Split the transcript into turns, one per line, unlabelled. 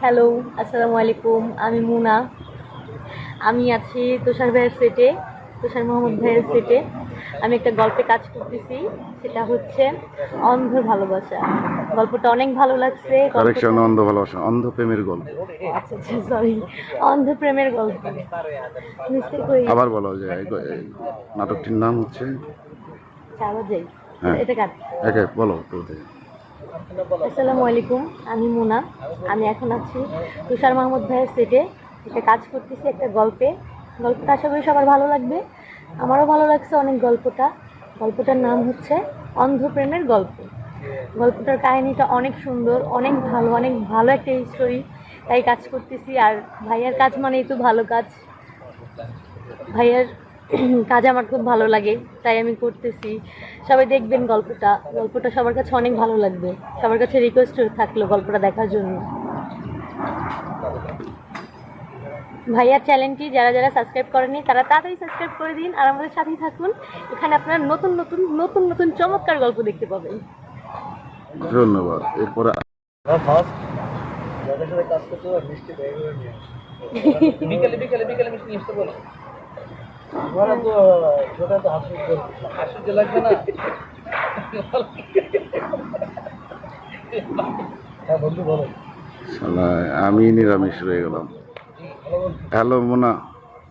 Hello, আসসালামু আলাইকুম। আমি মুনা। আমি আছি তুষার ভাইয়ের সেটে, তুষার মোহাম্মদ ভাইয়ের সেটে। আমি একটা গল্পে কাজ করতেছি, সেটা হচ্ছে অন্ধ ভালোবাসা। গল্পটা অনেক ভালো লাগছে।
কারেকশন,
গল্পটা
অন্ধ ভালোবাসা, অন্ধ প্রেমের গল্প।
আচ্ছা আচ্ছা, সরি, অন্ধ প্রেমের গল্প। মিস্টেক হয়ে গেছে।
আবার বলা যায় এই নাটকটির নাম হচ্ছে।
চালা যাই, এটা
হ্যাঁ,
এটা কাট।
একে বলো তো দেখি।
আসসালামু আলাইকুম। আমি মুনা। আমি এখন আছি তুষার মাহমুদ ভাইয়ের সেটে। একটা কাজ করতেছি একটা গল্পে। গল্পটা আশা করি সবার ভালো লাগবে। আমারও ভালো লাগছে অনেক গল্পটা। গল্পটার নাম হচ্ছে অন্ধপ্রেমের গল্প। গল্পটার কাহিনীটা অনেক সুন্দর, অনেক ভালো একটা স্টোরি। তাই কাজ করতেছি। আর ভাইয়ার কাজ মানেই তো ভালো কাজ। ভাইয়ার কাজ আমার খুব ভালো লাগে, তাই আমি করতেছি। সবাই দেখবেন গল্পটা। গল্পটা সবার কাছে অনেক ভালো লাগবে। সবার কাছে রিকোয়েস্ট থাকলো গল্পটা দেখার জন্য। ভাইয়ার চ্যানেলটি যারা যারা সাবস্ক্রাইব করেনি তারা তাড়াতাড়ি সাবস্ক্রাইব করে দিন, আর আমাদের সাথেই থাকুন। এখানে আপনারা নতুন চমৎকার গল্প দেখতে পাবেন।
ধন্যবাদ। এরপরে
যাদের সাথে কাজ করতে হবে মিষ্টি ব্যাগ করে নিয়ে বিকেলে বিকেলে বিকেলে মিষ্টি নিয়ে আসতে বলো। ঘরে তো ছোট তো হাসি লাগবে না। হ্যাঁ বন্ধু বলো।
শালা, আমি নিরামিষ রয়ে গেলাম। হ্যালো মোনা।